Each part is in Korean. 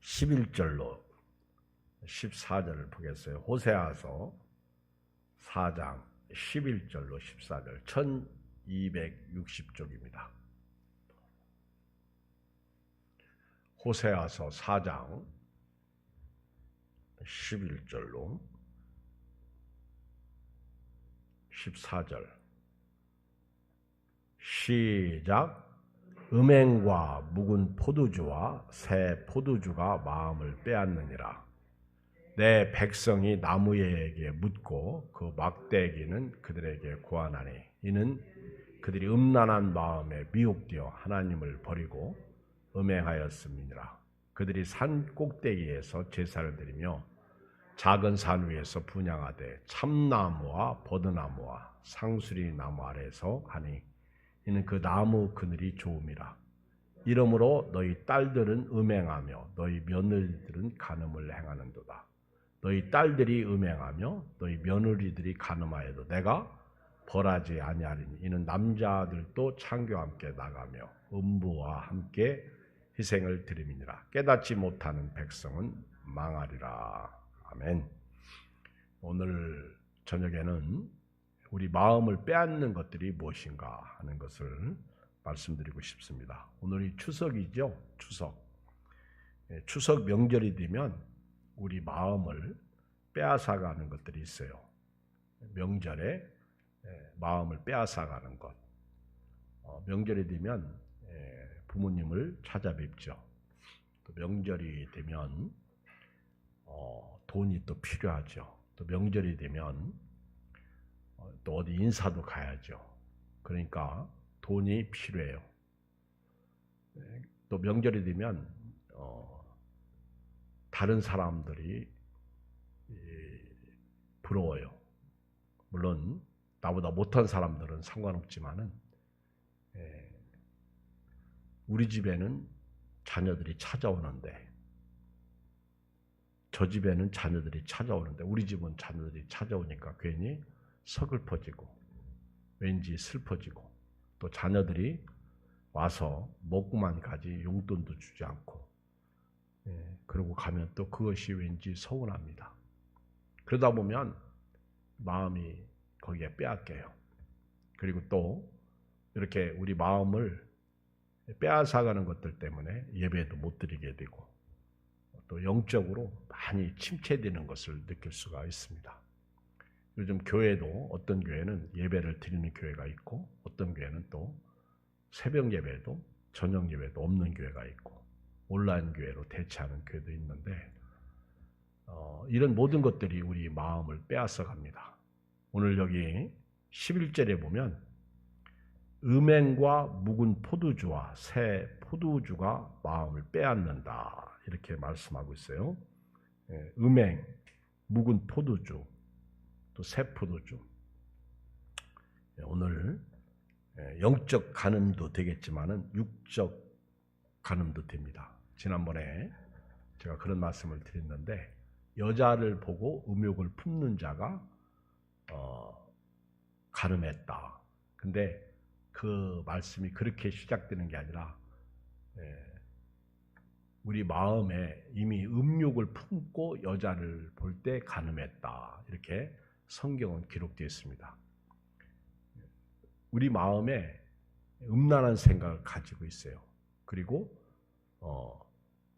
11절로 14절을 보겠어요. 호세아서 4장 11절로 14절 1260쪽입니다. 호세아서 4장 11절로 14절 시작. 음행과 묵은 포도주와 새 포도주가 마음을 빼앗느니라. 내 백성이 나무에게 묻고 그 막대기는 그들에게 고하나니 이는 그들이 음란한 마음에 미혹되어 하나님을 버리고 음행하였음이니라. 그들이 산 꼭대기에서 제사를 드리며 작은 산 위에서 분향하되 참나무와 버드나무와 상수리 나무 아래에서 하니 이는 그 나무 그늘이 좋음이라. 이러므로 너희 딸들은 음행하며 너희 며느리들은 간음을 행하는도다. 너희 딸들이 음행하며 너희 며느리들이 간음하여도 내가 벌하지 아니하리니 이는 남자들도 창교와 함께 나가며 음부와 함께 희생을 드림이니라. 깨닫지 못하는 백성은 망하리라. 아멘. 오늘 저녁에는 우리 마음을 빼앗는 것들이 무엇인가 하는 것을 말씀드리고 싶습니다. 오늘이 추석이죠. 추석 명절이 되면 우리 마음을 빼앗아가는 것들이 있어요. 명절에 마음을 빼앗아가는 것. 명절이 되면 부모님을 찾아뵙죠. 또 명절이 되면 돈이 또 필요하죠. 또 명절이 되면 또 어디 인사도 가야죠. 그러니까 돈이 필요해요. 또 명절이 되면 다른 사람들이 부러워요. 물론 나보다 못한 사람들은 상관없지만은 우리 집에는 자녀들이 찾아오는데 저 집에는 자녀들이 찾아오는데 우리 집은 자녀들이 찾아오니까 괜히 서글퍼지고 왠지 슬퍼지고 또 자녀들이 와서 먹고만 가지 용돈도 주지 않고 그러고 가면 또 그것이 왠지 서운합니다. 그러다 보면 마음이 거기에 빼앗겨요. 그리고 또 이렇게 우리 마음을 빼앗아가는 것들 때문에 예배도 못 드리게 되고 또 영적으로 많이 침체되는 것을 느낄 수가 있습니다. 요즘 교회도 어떤 교회는 예배를 드리는 교회가 있고 어떤 교회는 또 새벽 예배도 저녁 예배도 없는 교회가 있고 온라인 교회로 대체하는 교회도 있는데 이런 모든 것들이 우리 마음을 빼앗아 갑니다. 오늘 여기 11절에 보면 음행과 묵은 포도주와 새 포도주가 마음을 빼앗는다 이렇게 말씀하고 있어요. 음행, 묵은 포도주, 또 새 포도주. 오늘 영적 간음도 되겠지만은 육적 간음도 됩니다. 지난번에 제가 그런 말씀을 드렸는데 여자를 보고 음욕을 품는 자가 간음했다. 근데 그 말씀이 그렇게 시작되는 게 아니라 우리 마음에 이미 음욕을 품고 여자를 볼 때 간음했다. 이렇게 성경은 기록되어 있습니다. 우리 마음에 음란한 생각을 가지고 있어요. 그리고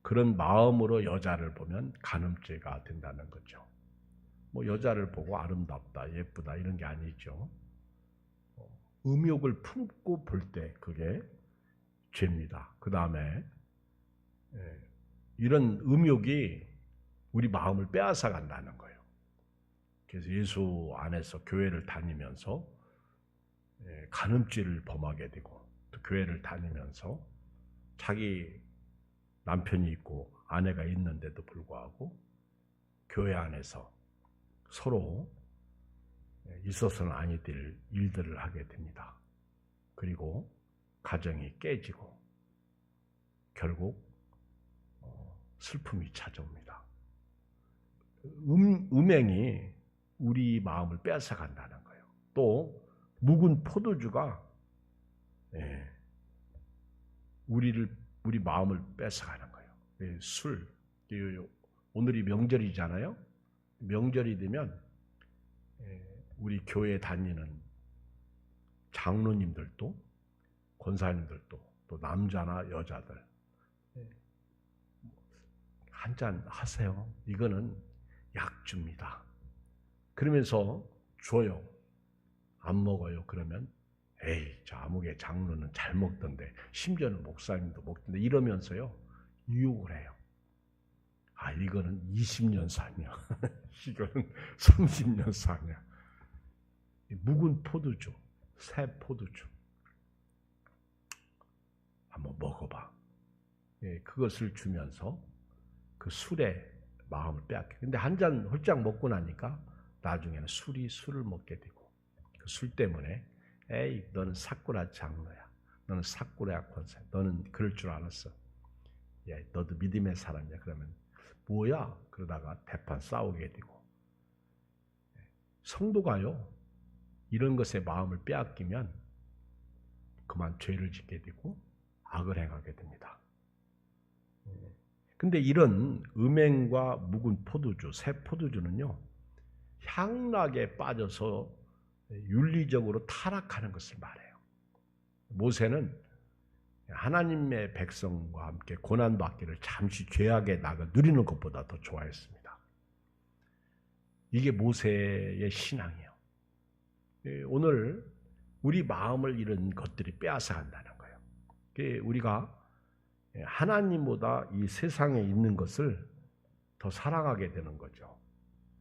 그런 마음으로 여자를 보면 간음죄가 된다는 거죠. 뭐 여자를 보고 아름답다, 예쁘다 이런 게 아니죠. 음욕을 품고 볼 때 그게 죄입니다. 그 다음에 이런 음욕이 우리 마음을 빼앗아 간다는 거예요. 그래서 예수 안에서 교회를 다니면서 간음죄를 범하게 되고 또 교회를 다니면서 자기 남편이 있고 아내가 있는데도 불구하고 교회 안에서 서로 있어서는 아니 될 일들을 하게 됩니다. 그리고 가정이 깨지고 결국 슬픔이 찾아옵니다. 음행이 우리 마음을 빼앗아 간다는 거예요. 또 묵은 포도주가 우리 마음을 뺏어가는 거예요. 술, 오늘이 명절이잖아요. 명절이 되면 우리 교회 다니는 장로님들도 권사님들도 또 남자나 여자들 한잔 하세요. 이거는 약주입니다. 그러면서 줘요. 안 먹어요. 그러면 에이, 저 아무개 장로는 잘 먹던데, 심지어는 목사님도 먹던데, 이러면서요 유혹을 해요. 아, 이거는 20년 사냐 이거는 30년 사냐. 묵은 포도주, 새 포도주 한번 먹어봐. 그것을 주면서 그 술에 마음을 빼앗겨. 근데 한 잔 홀짝 먹고 나니까 나중에는 술을 먹게 되고, 그 술 때문에 에이, 너는 사꾸라 장로야, 너는 사꾸라 권사, 너는 그럴 줄 알았어. 야, 너도 믿음의 사람이야. 그러면 뭐야? 그러다가 대판 싸우게 되고. 성도가요, 이런 것에 마음을 빼앗기면 그만 죄를 짓게 되고 악을 행하게 됩니다. 근데 이런 음행과 묵은 포도주, 새 포도주는요, 향락에 빠져서 윤리적으로 타락하는 것을 말해요. 모세는 하나님의 백성과 함께 고난받기를 잠시 죄악의 낙을 누리는 것보다 더 좋아했습니다. 이게 모세의 신앙이에요. 오늘 우리 마음을 이런 것들이 빼앗아 간다는 거예요. 우리가 하나님보다 이 세상에 있는 것을 더 사랑하게 되는 거죠.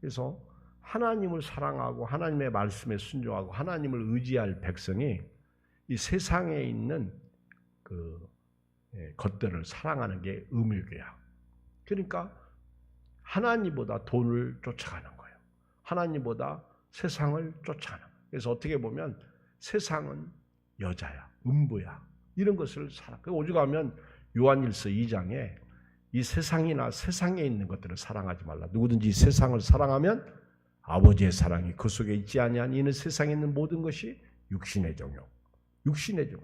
그래서 하나님을 사랑하고 하나님의 말씀에 순종하고 하나님을 의지할 백성이 이 세상에 있는 그 것들을 사랑하는 게 음유교야. 그러니까 하나님보다 돈을 쫓아가는 거예요. 하나님보다 세상을 쫓아가는 거예요. 그래서 어떻게 보면 세상은 여자야, 음부야, 이런 것을 살아. 오죽하면 요한일서 2장에 이 세상이나 세상에 있는 것들을 사랑하지 말라. 누구든지 세상을 사랑하면 아버지의 사랑이 그 속에 있지 아니하니 이는 세상에 있는 모든 것이 육신의 정욕,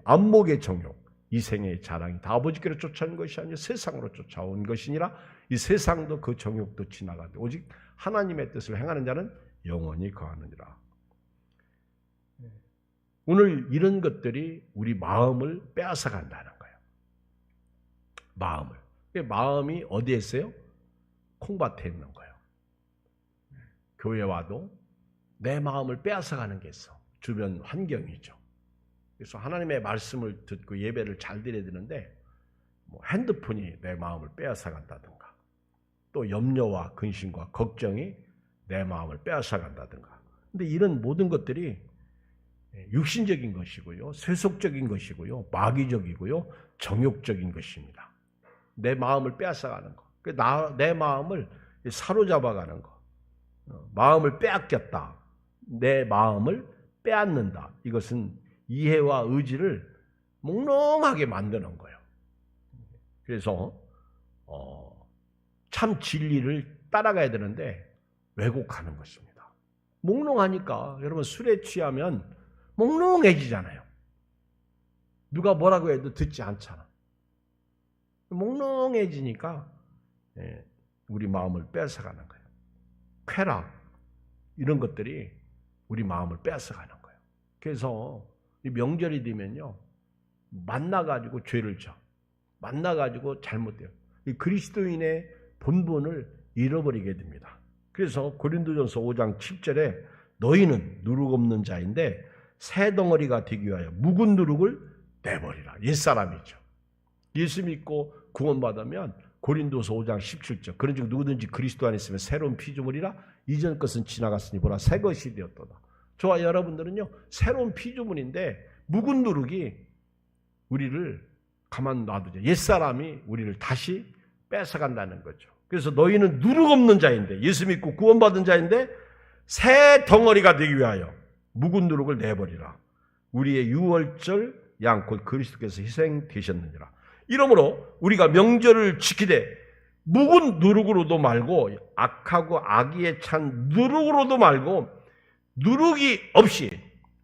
안목의 정욕, 이생의 자랑이 다 아버지께로 쫓아온 것이 아니라 세상으로 쫓아온 것이니라. 이 세상도 그 정욕도 지나가되 오직 하나님의 뜻을 행하는 자는 영원히 거하느니라. 오늘 이런 것들이 우리 마음을 빼앗아 간다는 거예요. 마음이 어디에 있어요? 콩밭에 있는 거예요. 교회 와도 내 마음을 빼앗아 가는 게 있어. 주변 환경이죠. 그래서 하나님의 말씀을 듣고 예배를 잘 드려야 되는데 핸드폰이 내 마음을 빼앗아 간다든가, 또 염려와 근심과 걱정이 내 마음을 빼앗아 간다든가. 근데 이런 모든 것들이 육신적인 것이고요, 세속적인 것이고요, 마귀적이고요, 정욕적인 것입니다. 내 마음을 빼앗아가는 거, 내 마음을 사로잡아가는 거, 마음을 빼앗겼다, 내 마음을 빼앗는다. 이것은 이해와 의지를 몽롱하게 만드는 거예요. 그래서 참 진리를 따라가야 되는데 왜곡하는 것입니다. 몽롱하니까 여러분 술에 취하면 몽롱해지잖아요. 누가 뭐라고 해도 듣지 않잖아. 몽롱해지니까 우리 마음을 뺏어가는 거예요. 쾌락 이런 것들이 우리 마음을 뺏어가는 거예요. 그래서 이 명절이 되면요, 만나가지고 죄를 져, 만나가지고 잘못돼요. 이 그리스도인의 본분을 잃어버리게 됩니다. 그래서 고린도전서 5장 7절에 너희는 누룩 없는 자인데 새 덩어리가 되기 위하여 묵은 누룩을 내버리라. 옛사람이죠. 예수 믿고 구원받으면 고린도서 5장 17절 그런즉 누구든지 그리스도 안에 있으면 새로운 피조물이라 이전 것은 지나갔으니 보라 새 것이 되었도다. 저와 여러분들은요 새로운 피조물인데 묵은 누룩이 우리를 가만 놔두죠. 옛사람이 우리를 다시 뺏어간다는 거죠. 그래서 너희는 누룩 없는 자인데 예수 믿고 구원받은 자인데 새 덩어리가 되기 위하여 묵은 누룩을 내버리라. 우리의 유월절 양 곧 그리스도께서 희생되셨느니라. 이러므로 우리가 명절을 지키되 묵은 누룩으로도 말고 악하고 악의에 찬 누룩으로도 말고 누룩이 없이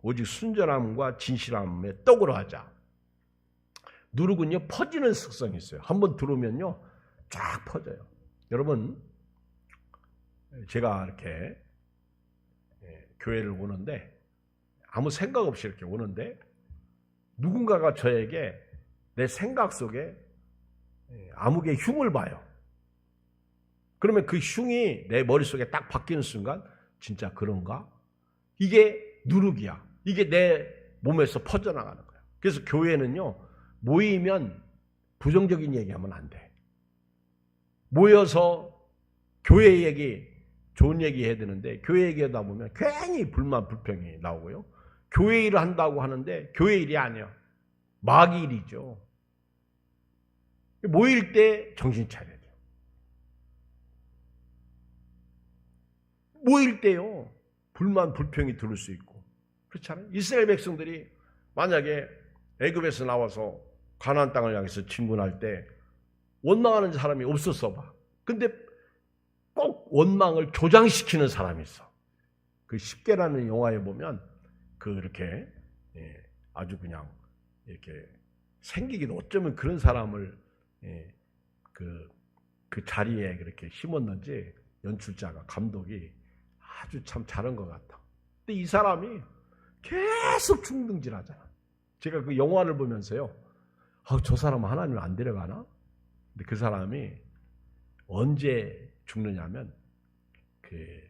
오직 순전함과 진실함의 떡으로 하자. 누룩은요 퍼지는 특성이 있어요. 한번 들어오면요 쫙 퍼져요. 여러분, 제가 이렇게 교회를 오는데 아무 생각 없이 이렇게 오는데 누군가가 저에게 내 생각 속에 암흑의 흉을 봐요. 그러면 그 흉이 내 머릿속에 딱 바뀌는 순간 진짜 그런가? 이게 누룩이야. 이게 내 몸에서 퍼져나가는 거야. 그래서 교회는요, 모이면 부정적인 얘기하면 안 돼. 모여서 교회 얘기, 좋은 얘기 해야 되는데 교회 얘기하다 보면 괜히 불만, 불평이 나오고요. 교회 일을 한다고 하는데 교회 일이 아니야. 마귀 일이죠. 모일 때 정신 차려야 돼요. 모일 때요, 불만, 불평이 들을 수 있고. 그렇잖아요. 이스라엘 백성들이 만약에 애굽에서 나와서 가나안 땅을 향해서 진군할 때 원망하는 사람이 없었어 봐. 근데 꼭 원망을 조장시키는 사람이 있어. 그 10개라는 영화에 보면 그렇게 아주 그냥 이렇게 생기기도 어쩌면 그런 사람을 그 자리에 그렇게 심었는지 연출자가, 감독이 아주 참 잘한 것 같아. 근데 이 사람이 계속 중등질하잖아. 제가 그 영화를 보면서요, 저 사람은 하나님을 안 데려가나? 근데 그 사람이 언제 죽느냐면 그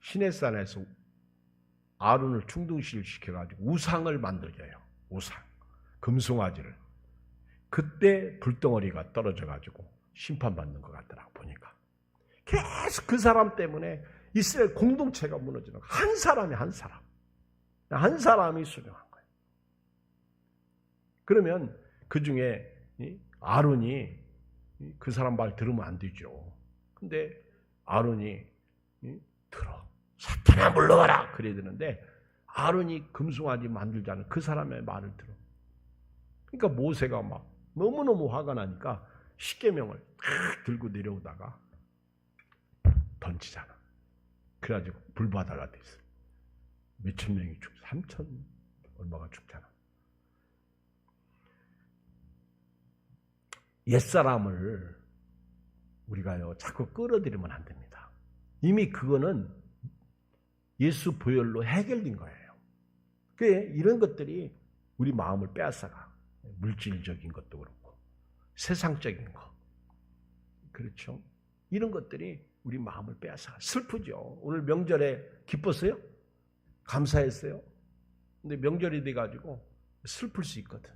시내산에서 아론을 충동시를 시켜가지고 우상을 만들게 해요. 우상, 금송아지를. 그때 불덩어리가 떨어져가지고 심판받는 것 같더라고 보니까. 계속 그 사람 때문에 이스라엘 공동체가 무너지는 거예요. 한 사람이 한 사람이 수령한 거예요. 그러면 그 중에 아론이 그 사람 말 들으면 안 되죠. 근데 아론이 들어. 사탄아 물러가라 그래야 되는데 아론이 금송아지 만들자는 그 사람의 말을 들어. 그러니까 모세가 막 너무너무 화가 나니까 십계명을 탁 들고 내려오다가 던지잖아. 그래가지고 불바다가 됐어. 몇천 명이 죽, 3천 얼마가 죽잖아. 옛사람을 우리가요 자꾸 끌어들이면 안 됩니다. 이미 그거는 예수 보혈로 해결된 거예요. 그게 이런 것들이 우리 마음을 빼앗아가. 물질적인 것도 그렇고 세상적인 거, 그렇죠? 이런 것들이 우리 마음을 빼앗아가. 슬프죠. 오늘 명절에 기뻤어요? 감사했어요? 근데 명절이 돼가지고 슬플 수 있거든.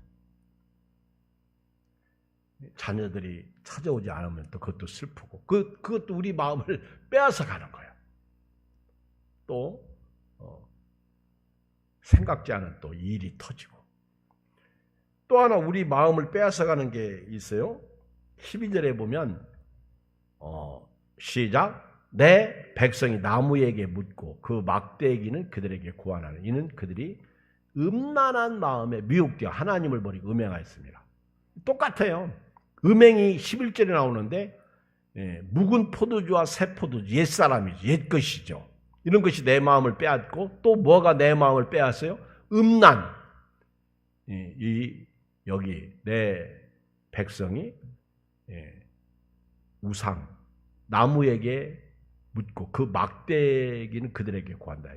자녀들이 찾아오지 않으면 또 그것도 슬프고 그것도 우리 마음을 빼앗아가는 거예요. 또 생각지 않은 또 일이 터지고 또 하나 우리 마음을 빼앗아가는 게 있어요. 12절에 보면 시작. 내 백성이 나무에게 묻고 그 막대기는 그들에게 고안하는 이는 그들이 음란한 마음에 미혹되어 하나님을 버리고 음행하였습니다. 똑같아요. 음행이 11절에 나오는데 묵은 포도주와 새 포도주, 옛사람이죠. 옛것이죠. 이런 것이 내 마음을 빼앗고 또 뭐가 내 마음을 빼앗어요? 음란. 여기 내 백성이 우상, 나무에게 묻고 그 막대기는 그들에게 구한다.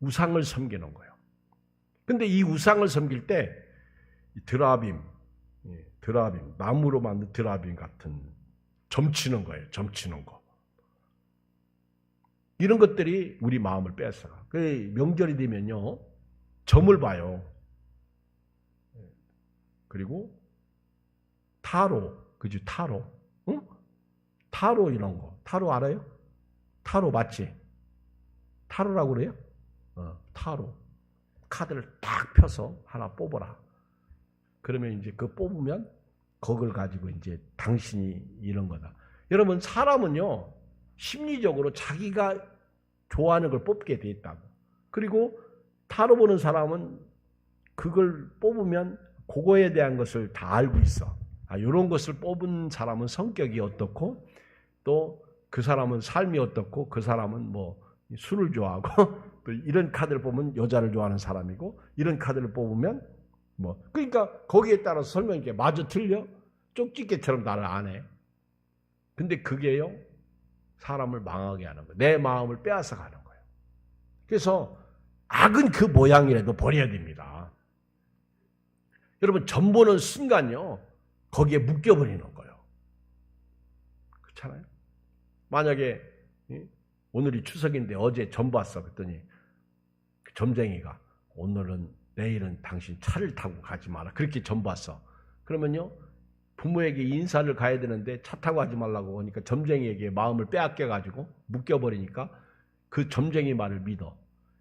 우상을 섬기는 거예요. 근데 이 우상을 섬길 때 드라빔, 나무로 만든 드라빔 같은 점치는 거예요. 점치는 거. 이런 것들이 우리 마음을 뺏어가. 명절이 되면요, 점을 봐요. 그리고 타로, 그죠? 타로, 응? 타로 이런 거. 타로 알아요? 타로 맞지? 타로라고 그래요? 타로. 카드를 딱 펴서 하나 뽑아라. 그러면 이제 그 뽑으면 그걸 가지고 이제 당신이 이런 거다. 여러분, 사람은요, 심리적으로 자기가 좋아하는 걸 뽑게 돼 있다고. 그리고 타로 보는 사람은 그걸 뽑으면 그거에 대한 것을 다 알고 있어. 이런 것을 뽑은 사람은 성격이 어떻고, 또 그 사람은 삶이 어떻고, 그 사람은 뭐 술을 좋아하고, 또 이런 카드를 뽑으면 여자를 좋아하는 사람이고, 이런 카드를 뽑으면 뭐, 그러니까 거기에 따라서 설명이 마저 틀려? 쪽집게처럼 나를 안 해. 근데 그게요, 사람을 망하게 하는 거예요. 내 마음을 빼앗아 가는 거예요. 그래서 악은 그 모양이라도 버려야 됩니다. 여러분, 점 보는 순간요, 거기에 묶여버리는 거예요. 그렇잖아요? 만약에 오늘이 추석인데 어제 점 봤어. 그랬더니 그 점쟁이가 오늘은, 내일은 당신 차를 타고 가지 마라. 그렇게 점 봤어. 그러면요, 부모에게 인사를 가야 되는데 차 타고 가지 말라고 하니까 점쟁이에게 마음을 빼앗겨가지고 묶여버리니까 그 점쟁이 말을 믿어.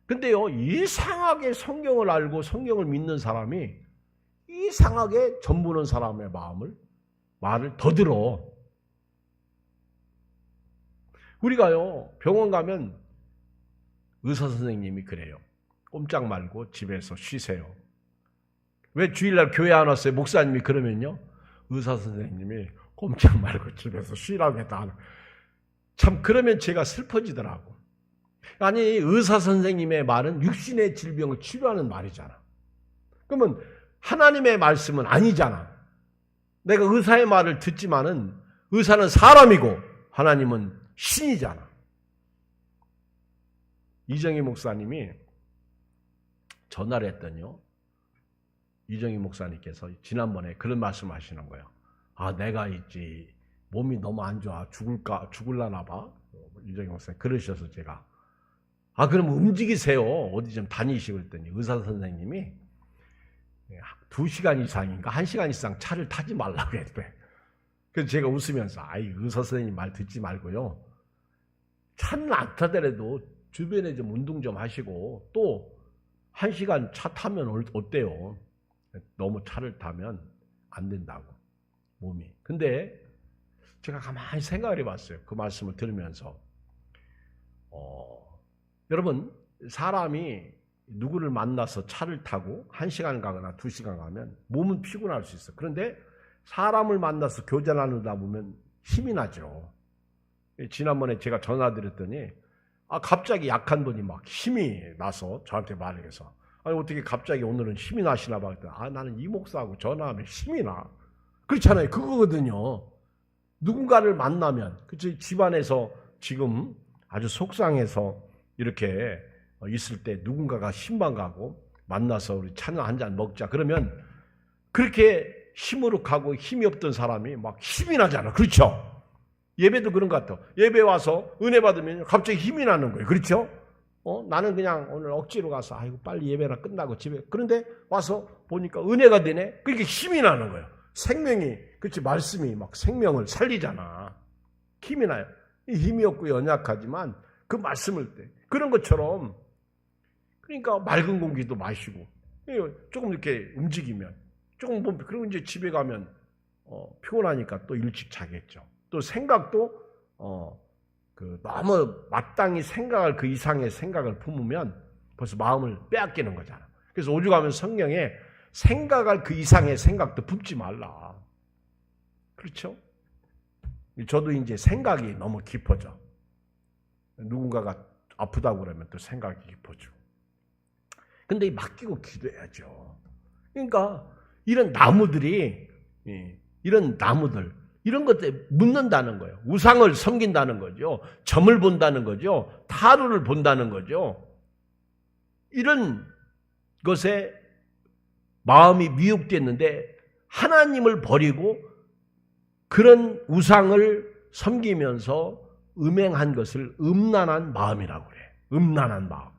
근데요, 이상하게 성경을 알고 성경을 믿는 사람이 이상하게 점 보는 사람의 말을 더 들어. 우리가요, 병원 가면 의사 선생님이 그래요. 꼼짝 말고 집에서 쉬세요. 왜 주일날 교회 안 왔어요? 목사님이 그러면요, 의사 선생님이 꼼짝 말고 집에서 쉬라고 했다. 참, 그러면 제가 슬퍼지더라고. 아니, 의사 선생님의 말은 육신의 질병을 치료하는 말이잖아. 그러면 하나님의 말씀은 아니잖아. 내가 의사의 말을 듣지만은 의사는 사람이고 하나님은 신이잖아. 이정희 목사님이 전화를 했더니요, 이정희 목사님께서 지난번에 그런 말씀 하시는 거예요. 아, 내가 있지, 몸이 너무 안 좋아, 죽을라나 봐. 이정희 목사님 그러셔서 제가, 아, 그럼 움직이세요, 어디 좀 다니시고. 했더니 의사 선생님이 2시간 이상인가 1시간 이상 차를 타지 말라고 했대. 그래서 제가 웃으면서, 아이, 의사 선생님 말 듣지 말고요, 차는 안 타더라도 주변에 좀 운동 좀 하시고, 또 1시간 차 타면 어때요? 너무 차를 타면 안 된다고, 몸이. 근데 제가 가만히 생각을 해봤어요. 그 말씀을 들으면서. 여러분, 사람이 누구를 만나서 차를 타고 1시간 가거나 2시간 가면 몸은 피곤할 수 있어. 그런데 사람을 만나서 교제 나누다 보면 힘이 나죠. 지난번에 제가 전화드렸더니, 아, 갑자기 약한 분이 막 힘이 나서 저한테 말을 해서, 아니, 어떻게 갑자기 오늘은 힘이 나시나 봐. 아, 나는 이 목사하고 전화하면 힘이 나. 그렇잖아요. 그거거든요. 누군가를 만나면, 그치, 집안에서 지금 아주 속상해서 이렇게 있을 때 누군가가 신방 가고 만나서 우리 차나 한잔 먹자. 그러면 그렇게 힘으로 가고 힘이 없던 사람이 막 힘이 나잖아. 그렇죠? 예배도 그런 것 같아. 예배 와서 은혜 받으면 갑자기 힘이 나는 거예요. 그렇죠? 나는 그냥 오늘 억지로 가서, 아이고, 빨리 예배나 끝나고 집에. 그런데 와서 보니까 은혜가 되네? 그렇게 힘이 나는 거예요. 생명이, 그렇지, 말씀이 막 생명을 살리잖아. 힘이 나요. 힘이 없고 연약하지만 그 말씀을 때. 그런 것처럼, 그러니까 맑은 공기도 마시고, 조금 이렇게 움직이면, 조금 보면, 그리고 이제 집에 가면, 피곤하니까 또 일찍 자겠죠. 또 생각도, 너무 마땅히 생각할 그 이상의 생각을 품으면 벌써 마음을 빼앗기는 거잖아. 그래서 오죽하면 성경에 생각할 그 이상의 생각도 품지 말라. 그렇죠? 저도 이제 생각이 너무 깊어져. 누군가가 아프다고 그러면 또 생각이 깊어지고. 근데 맡기고 기도해야죠. 그러니까 이런 나무들, 이런 것들 묻는다는 거예요. 우상을 섬긴다는 거죠. 점을 본다는 거죠. 타로를 본다는 거죠. 이런 것에 마음이 미혹됐는데 하나님을 버리고 그런 우상을 섬기면서 음행한 것을 음란한 마음이라고 그래. 음란한 마음.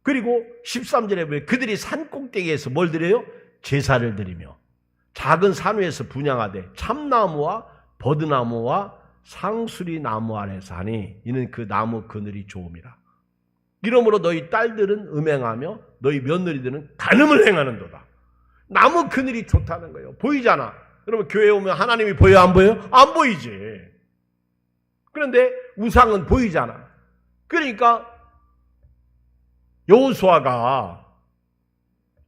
그리고 13절에 보면 그들이 산 꼭대기에서 뭘 드려요? 제사를 드리며 작은 산 위에서 분향하되 참나무와 버드나무와 상수리나무 아래서 하니 이는 그 나무 그늘이 좋음이라. 이러므로 너희 딸들은 음행하며 너희 며느리들은 간음을 행하는도다. 나무 그늘이 좋다는 거예요. 보이잖아. 여러분, 교회 오면 하나님이 보여, 안 보여요? 안 보이지. 그런데 우상은 보이잖아. 그러니까 여호수아가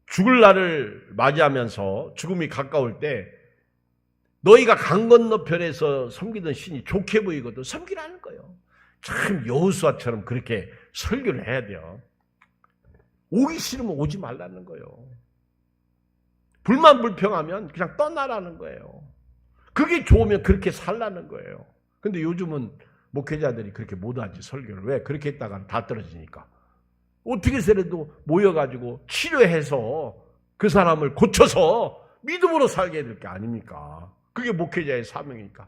죽을 날을 맞이하면서 죽음이 가까울 때 너희가 강 건너편에서 섬기던 신이 좋게 보이거든. 섬기라는 거예요. 참 여호수아처럼 그렇게 설교를 해야 돼요. 오기 싫으면 오지 말라는 거예요. 불만불평하면 그냥 떠나라는 거예요. 그게 좋으면 그렇게 살라는 거예요. 근데 요즘은 목회자들이 그렇게 못하지, 설교를. 왜? 그렇게 했다가 다 떨어지니까. 어떻게 해서라도 모여가지고 치료해서 그 사람을 고쳐서 믿음으로 살게 될 게 아닙니까? 그게 목회자의 사명이니까.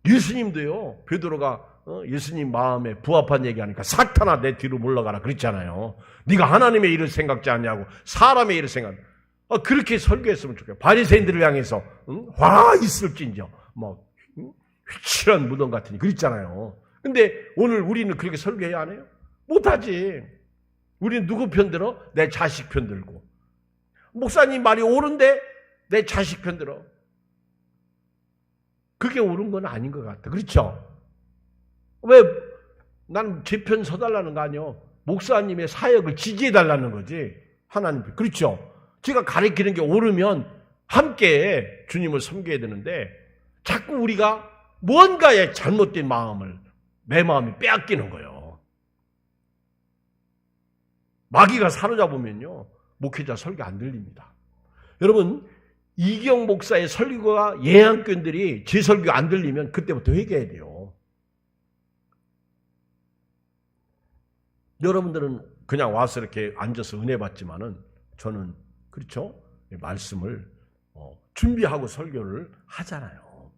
예수님도요, 베드로가 예수님 마음에 부합한 얘기하니까 사탄아 내 뒤로 물러가라 그랬잖아요. 네가 하나님의 일을 생각지 않냐고, 사람의 일을 생각. 그렇게 설교했으면 좋겠어요. 바리새인들을 향해서 화 있을진저 막 휘칠한 무덤 같으니 그랬잖아요. 근데 오늘 우리는 그렇게 설교해야 하네요? 못하지. 우리는 누구 편들어? 내 자식 편들고. 목사님 말이 옳은데 내 자식 편들어. 그게 옳은 건 아닌 것 같아. 그렇죠? 왜? 난 제 편 서달라는 거 아니요. 목사님의 사역을 지지해달라는 거지. 하나님. 그렇죠? 제가 가르치는 게 옳으면 함께 주님을 섬겨야 되는데 자꾸 우리가 무언가의 잘못된 마음을 내 마음이 빼앗기는 거예요. 마귀가 사로잡으면요. 목회자 설교 안 들립니다. 여러분 이경 목사의 설교가 예한교인들이 제 설교 안 들리면 그때부터 회개해야 돼요. 여러분들은 그냥 와서 이렇게 앉아서 은혜 받지만은 저는 그렇죠? 말씀을 준비하고 설교를 하잖아요.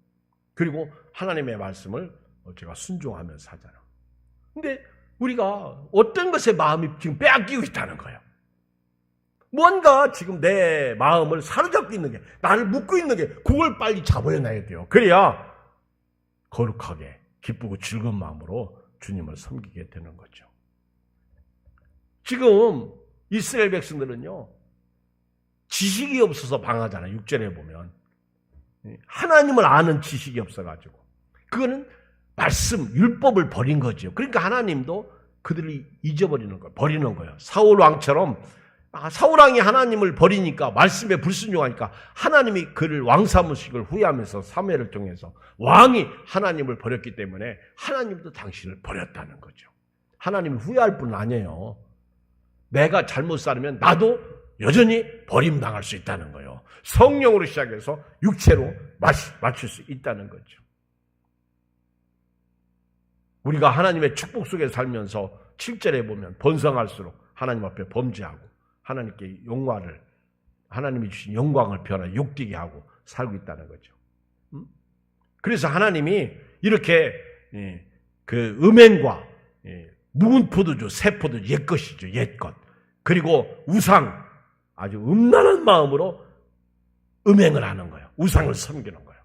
그리고 하나님의 말씀을 제가 순종하면서 하잖아요. 근데 우리가 어떤 것에 마음이 지금 빼앗기고 있다는 거예요. 뭔가 지금 내 마음을 사로잡고 있는 게, 나를 묶고 있는 게, 그걸 빨리 잡아내야 돼요. 그래야 거룩하게 기쁘고 즐거운 마음으로 주님을 섬기게 되는 거죠. 지금 이스라엘 백성들은요, 지식이 없어서 방하잖아요. 6절에 보면. 하나님을 아는 지식이 없어가지고. 그거는 말씀, 율법을 버린 거죠. 그러니까 하나님도 그들을 잊어버리는 거예요. 버리는 거예요. 사울 왕처럼 사울 왕이 하나님을 버리니까, 말씀에 불순종하니까 하나님이 그를 왕 삼으시기를 후회하면서 사무엘을 통해서 왕이 하나님을 버렸기 때문에 하나님도 당신을 버렸다는 거죠. 하나님이 후회할 뿐 아니에요. 내가 잘못 살면 나도 여전히 버림당할 수 있다는 거예요. 성령으로 시작해서 육체로 맞출 수 있다는 거죠. 우리가 하나님의 축복 속에 살면서 7절에 보면 번성할수록 하나님 앞에 범죄하고 하나님께 영광을, 하나님이 주신 영광을 변화 욕되게 하고 살고 있다는 거죠. 그래서 하나님이 이렇게 그 음행과 묵은 포도주, 새 포도주, 옛 것이죠. 옛 것. 그리고 우상, 아주 음란한 마음으로 음행을 하는 거예요. 우상을 섬기는 거예요.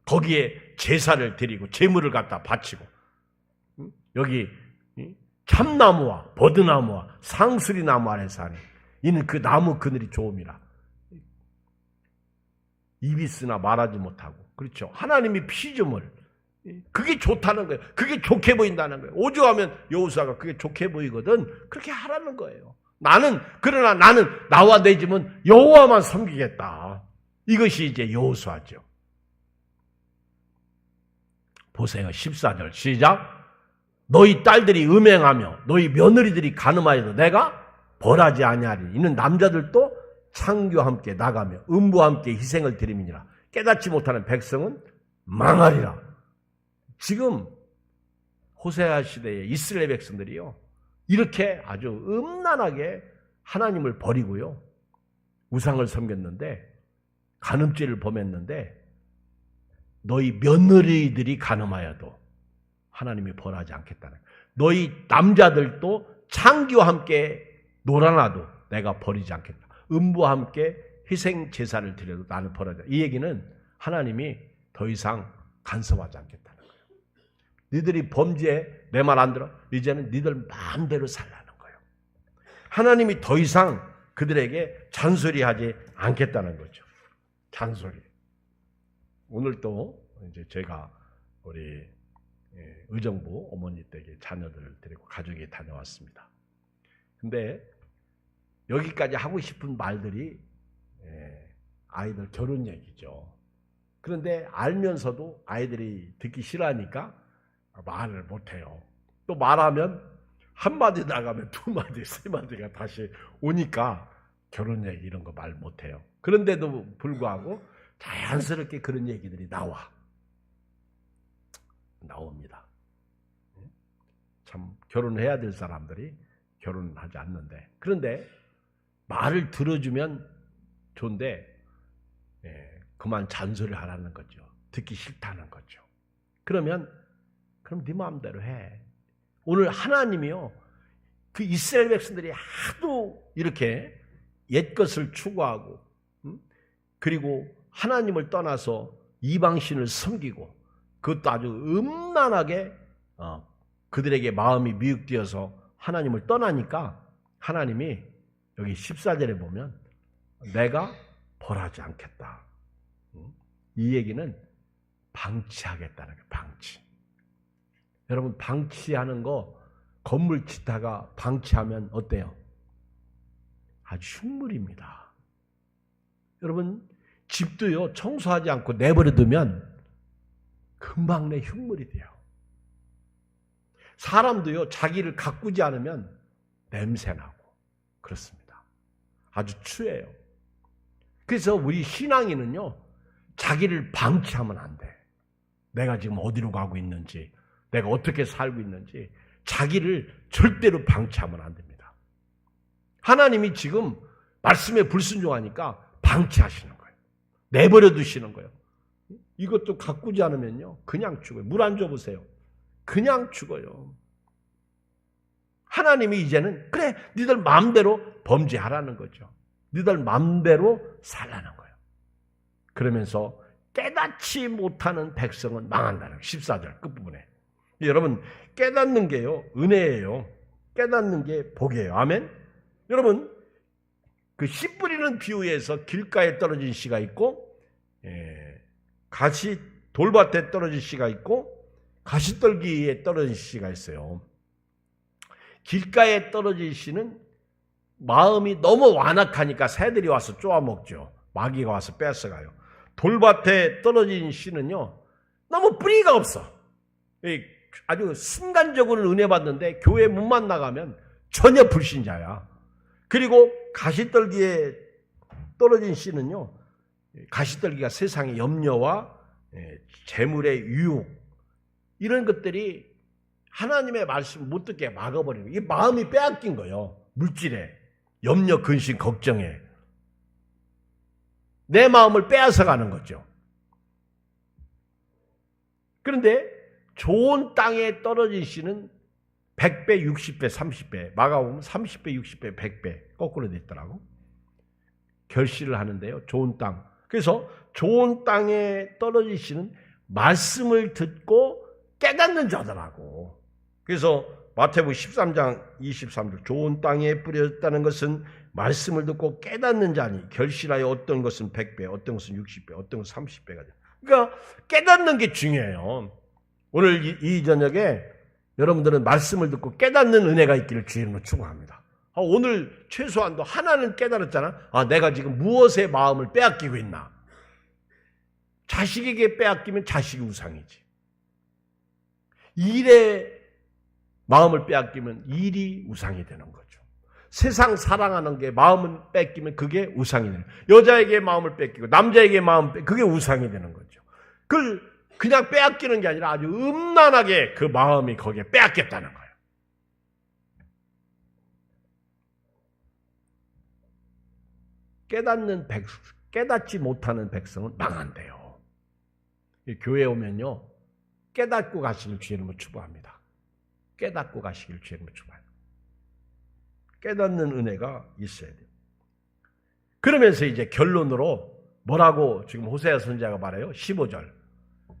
거기에 제사를 드리고 제물을 갖다 바치고, 여기 참나무와 버드나무와 상수리나무 아래서 하니 이는 그 나무 그늘이 좋음이라. 입이 쓰나 말하지 못하고. 그렇죠. 하나님이 피조물, 그게 좋다는 거예요. 그게 좋게 보인다는 거예요. 오죽하면 여호수아가 그게 좋게 보이거든 그렇게 하라는 거예요. 그러나 나는 나와 내 집은 여호와만 섬기겠다. 이것이 이제 여호수아죠. 보세요. 14절 시작. 너희 딸들이 음행하며 너희 며느리들이 간음하여도 내가 벌하지 아니하리니 이는 남자들도 창교와 함께 나가며 음부와 함께 희생을 드림이니라. 깨닫지 못하는 백성은 망하리라. 지금 호세아 시대의 이스라엘 백성들이요, 이렇게 아주 음란하게 하나님을 버리고요, 우상을 섬겼는데, 간음죄를 범했는데, 너희 며느리들이 간음하여도 하나님이 벌하지 않겠다는 거예요. 너희 남자들도 창기와 함께 놀아나도 내가 버리지 않겠다. 음부와 함께 희생 제사를 드려도 나는 벌하지 않겠다. 이 얘기는 하나님이 더 이상 간섭하지 않겠다는 거예요. 니들이 범죄에 내 말 안 들어? 이제는 니들 마음대로 살라는 거예요. 하나님이 더 이상 그들에게 잔소리하지 않겠다는 거죠. 잔소리. 오늘 또 이제 제가 우리 의정부 어머니 댁에 자녀들을 데리고 가족이 다녀왔습니다. 근데 여기까지 하고 싶은 말들이 아이들 결혼 얘기죠. 그런데 알면서도 아이들이 듣기 싫어하니까 말을 못해요. 또 말하면 한마디 나가면 두 마디, 세 마디가 다시 오니까 결혼 얘기 이런 거 말 못해요. 그런데도 불구하고 자연스럽게 그런 얘기들이 나와. 나옵니다. 참 결혼해야 될 사람들이 결혼하지 않는데, 그런데 말을 들어주면 좋은데 그만 잔소리를 하라는 거죠. 듣기 싫다는 거죠. 그럼 네 마음대로 해. 오늘 하나님이요, 그 이스라엘 백성들이 하도 이렇게 옛것을 추구하고 그리고 하나님을 떠나서 이방신을 섬기고 그것도 아주 음란하게 그들에게 마음이 미혹되어서 하나님을 떠나니까 하나님이 여기 14절에 보면 내가 벌하지 않겠다. 이 얘기는 방치하겠다는 거예요. 방치. 여러분, 방치하는 거, 건물 짓다가 방치하면 어때요? 아주 흉물입니다. 여러분, 집도요, 청소하지 않고 내버려두면 금방 내 흉물이 돼요. 사람도요, 자기를 가꾸지 않으면 냄새나고 그렇습니다. 아주 추해요. 그래서 우리 신앙인은요, 자기를 방치하면 안 돼. 내가 지금 어디로 가고 있는지, 내가 어떻게 살고 있는지 자기를 절대로 방치하면 안 됩니다. 하나님이 지금 말씀에 불순종하니까 방치하시는 거예요. 내버려 두시는 거예요. 이것도 가꾸지 않으면요, 그냥 죽어요. 물 안 줘보세요. 그냥 죽어요. 하나님이 이제는 그래, 니들 마음대로 범죄하라는 거죠. 니들 마음대로 살라는 거예요. 그러면서 깨닫지 못하는 백성은 망한다는 거예요. 14절 끝부분에. 여러분, 깨닫는 게요, 은혜예요. 깨닫는 게 복이에요. 아멘? 여러분, 그 씨 뿌리는 비유에서 길가에 떨어진 씨가 있고, 가시 돌밭에 떨어진 씨가 있고, 가시떨기에 떨어진 씨가 있어요. 길가에 떨어진 씨는 마음이 너무 완악하니까 새들이 와서 쪼아먹죠. 마귀가 와서 뺏어가요. 돌밭에 떨어진 씨는요, 너무 뿌리가 없어. 아주 순간적으로 은혜 받는데 교회 문만 나가면 전혀 불신자야. 그리고 가시떨기에 떨어진 씨는요, 가시떨기가 세상의 염려와 재물의 유혹, 이런 것들이 하나님의 말씀을 못 듣게 막아버리는 거예요. 이 마음이 빼앗긴 거예요. 물질에, 염려, 근심, 걱정에. 내 마음을 빼앗아 가는 거죠. 그런데 좋은 땅에 떨어진 씨는 100배, 60배, 30배, 마가복음 30배, 60배, 100배 거꾸로 돼 있더라고. 결실을 하는데요. 좋은 땅. 그래서 좋은 땅에 떨어진 씨는 말씀을 듣고 깨닫는 자더라고. 그래서 마태복음 13장 23절, 좋은 땅에 뿌려졌다는 것은 말씀을 듣고 깨닫는 자니 결실하여 어떤 것은 100배, 어떤 것은 60배, 어떤 것은 30배가 돼요. 그러니까 깨닫는 게 중요해요. 오늘 이 저녁에 여러분들은 말씀을 듣고 깨닫는 은혜가 있기를 주의 이름으로 축원합니다. 오늘 최소한도 하나는 깨달았잖아. 내가 지금 무엇에 마음을 빼앗기고 있나. 자식에게 빼앗기면 자식이 우상이지. 일에 마음을 빼앗기면 일이 우상이 되는 거죠. 세상 사랑하는 게 마음을 뺏기면 그게 우상이 되는 거예요. 여자에게 마음을 뺏기고 남자에게 마음을 뺏기고 그게 우상이 되는 거죠. 그걸 그냥 빼앗기는 게 아니라 아주 음란하게 그 마음이 거기에 빼앗겼다는 거예요. 깨닫지 못하는 백성은 망한대요. 교회에 오면요, 깨닫고 가시길 주의 이름으로 축복합니다. 깨닫고 가시길 주의 이름으로 축복합니다. 깨닫는 은혜가 있어야 돼요. 그러면서 이제 결론으로 뭐라고 지금 호세아 선지자가 말해요? 15절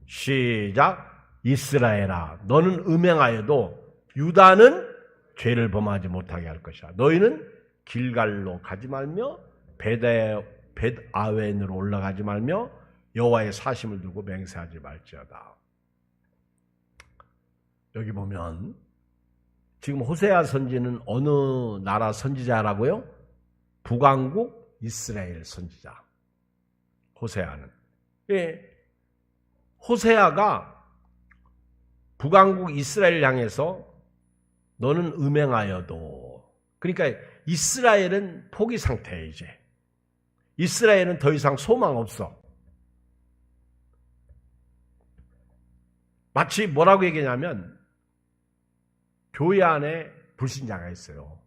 시작. 이스라엘아, 너는 음행하여도 유다는 죄를 범하지 못하게 할 것이야. 너희는 길갈로 가지 말며 벳아웬으로 올라가지 말며 여호와의 사심을 두고 맹세하지 말지어다. 여기 보면 지금 호세아 선지는 어느 나라 선지자라고요? 북왕국 이스라엘 선지자. 호세아는. 호세아가 북왕국 이스라엘을 향해서 너는 음행하여도, 그러니까 이스라엘은 포기 상태예요. 이제 이스라엘은 더 이상 소망 없어. 마치 뭐라고 얘기하냐면 교회 안에 불신자가 있어요.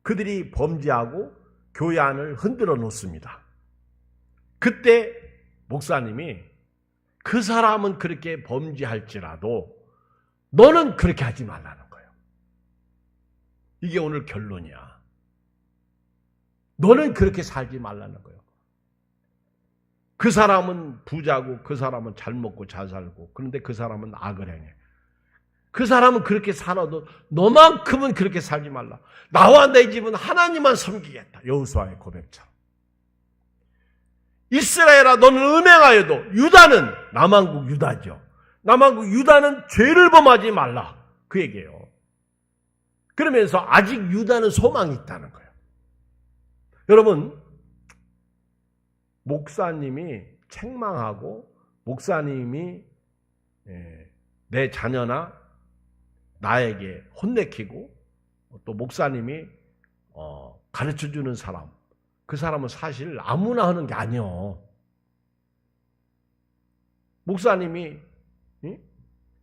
그들이 범죄하고 교회 안을 흔들어 놓습니다. 그때 목사님이 그 사람은 그렇게 범죄할지라도 너는 그렇게 하지 말라는 거예요. 이게 오늘 결론이야. 너는 그렇게 살지 말라는 거예요. 그 사람은 부자고 그 사람은 잘 먹고 잘 살고 그런데 그 사람은 악을 행해. 그 사람은 그렇게 살아도 너만큼은 그렇게 살지 말라. 나와 내 집은 하나님만 섬기겠다. 여호수아의 고백처럼. 이스라엘아 너는 음행하여도 유다는 남한국 유다죠. 남한국 유다는 죄를 범하지 말라. 그 얘기예요. 그러면서 아직 유다는 소망이 있다는 거예요. 여러분 목사님이 책망하고 목사님이 내 자녀나 나에게 혼내키고 또 목사님이 가르쳐주는 사람 그 사람은 사실 아무나 하는 게 아니에요. 목사님이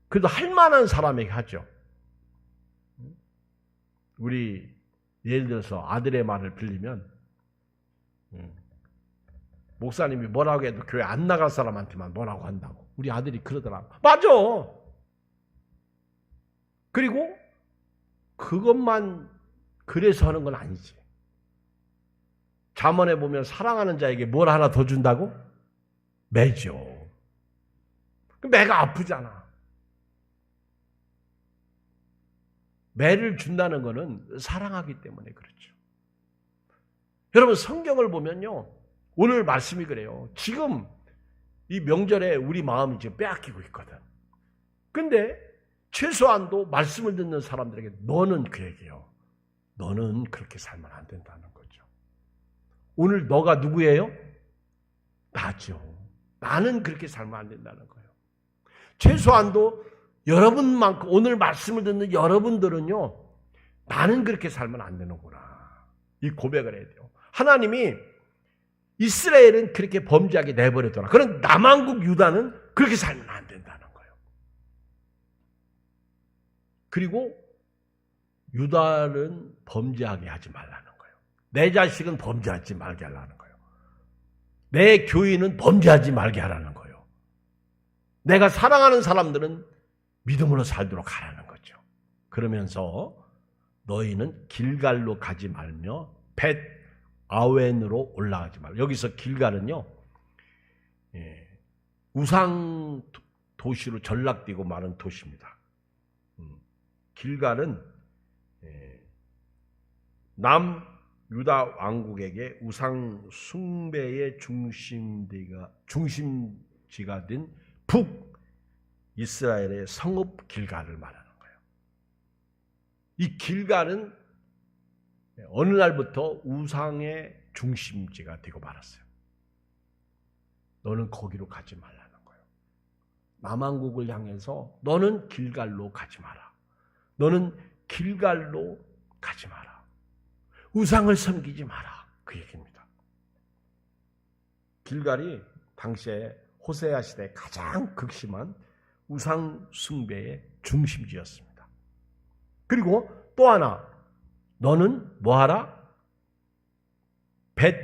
그래도 할 만한 사람에게 하죠. 우리 예를 들어서 아들의 말을 빌리면 목사님이 뭐라고 해도 교회 안 나갈 사람한테만 뭐라고 한다고. 우리 아들이 그러더라고. 맞아. 그리고 그것만 그래서 하는 건 아니지. 잠언에 보면 사랑하는 자에게 뭘 하나 더 준다고? 매죠. 매가 아프잖아. 매를 준다는 것은 사랑하기 때문에 그렇죠. 여러분 성경을 보면요. 오늘 말씀이 그래요. 지금 이 명절에 우리 마음이 지금 빼앗기고 있거든. 근데 최소한도 말씀을 듣는 사람들에게 너는 그 얘기예요. 너는 그렇게 살면 안 된다는 거죠. 오늘 너가 누구예요? 나죠. 나는 그렇게 살면 안 된다는 거예요. 최소한도 여러분만큼 오늘 말씀을 듣는 여러분들은요. 나는 그렇게 살면 안 되는구나. 이 고백을 해야 돼요. 하나님이 이스라엘은 그렇게 범죄하게 내버려둬라. 그런 남한국 유다는 그렇게 살면 안 된다는 거예요. 그리고 유다는 범죄하게 하지 말라는 거예요. 내 자식은 범죄하지 말게 하라는 거예요. 내 교인은 범죄하지 말게 하라는 거예요. 내가 사랑하는 사람들은 믿음으로 살도록 하라는 거죠. 그러면서 너희는 길갈로 가지 말며 벳 아웬으로 올라가지 말라. 여기서 길갈은요, 우상 도시로 전락되고 마는 도시입니다. 길갈은 남 유다 왕국에게 우상 숭배의 중심지가 된 북 이스라엘의 성읍 길갈을 말하는 거예요. 이 길갈은 어느 날부터 우상의 중심지가 되고 말았어요. 너는 거기로 가지 말라는 거예요. 남한국을 향해서 너는 길갈로 가지 마라. 너는 길갈로 가지 마라. 우상을 섬기지 마라. 그 얘기입니다. 길갈이 당시에 호세아 시대에 가장 극심한 우상 숭배의 중심지였습니다. 그리고 또 하나, 너는 뭐하라? 벳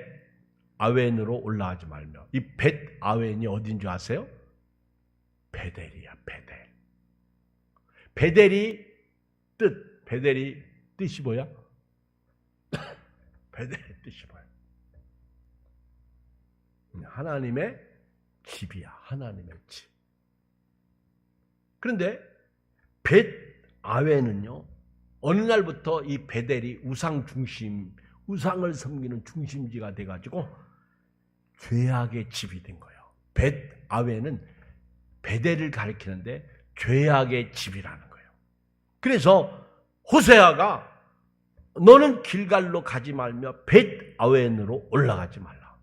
아웬으로 올라가지 말며. 이 벳 아웬이 어딘 줄 아세요? 베델이야, 베델. 베델이 베델이 뜻이 뭐야? 베델의 뜻이 뭐야? 하나님의 집이야, 하나님의 집. 그런데 벳 아웬은요, 어느 날부터 이 베델이 우상을 섬기는 중심지가 돼가지고 죄악의 집이 된 거예요. 벳 아웬은 베델을 가리키는데 죄악의 집이라는 거예요. 그래서 호세아가 너는 길갈로 가지 말며 벳 아웬으로 올라가지 말라.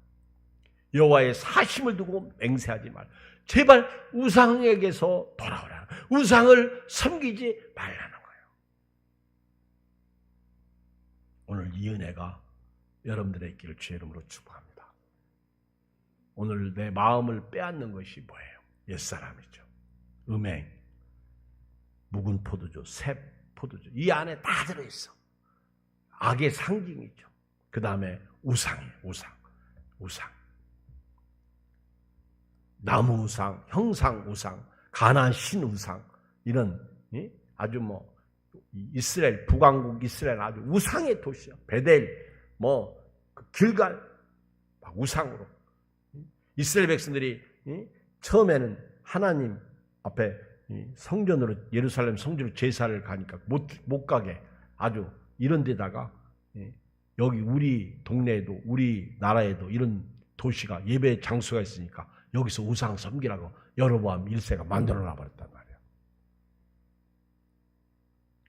여호와의 사심을 두고 맹세하지 말라. 제발 우상에게서 돌아오라. 우상을 섬기지 말라는 거예요. 오늘 이 은혜가 여러분들의 있기를 주의 이름으로 축복합니다. 오늘 내 마음을 빼앗는 것이 뭐예요? 옛사람이죠. 음행, 묵은 포도주, 새 포도주 이 안에 다 들어있어. 악의 상징이죠. 그 다음에 우상이에요. 우상. 나무 우상, 형상 우상, 가나안 신 우상 이런 아주 뭐 이스라엘 북왕국 이스라엘 아주 우상의 도시야. 베델 길갈 막 우상으로 이스라엘 백성들이 처음에는 하나님 앞에 성전으로 예루살렘 성전으로 제사를 가니까 못 가게 아주 이런 데다가 여기 우리 동네에도 우리 나라에도 이런 도시가 예배 장소가 있으니까 여기서 우상 섬기라고 여로보암 1세가 만들어놔 버렸단 말이에요.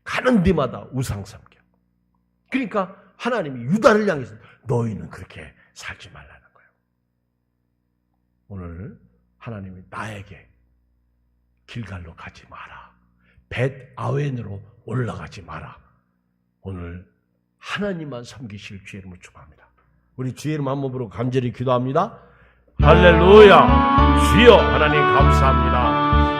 가는 데마다 우상 섬겨. 그러니까 하나님이 유다를 향해서 너희는 그렇게 살지 말라는 거예요. 오늘 하나님이 나에게 길갈로 가지 마라. 벳 아웬으로 올라가지 마라. 오늘 하나님만 섬기실 주의 이름을 축복합니다. 우리 주의 이름 한 몸으로 간절히 기도합니다. 할렐루야. 주여 하나님 감사합니다.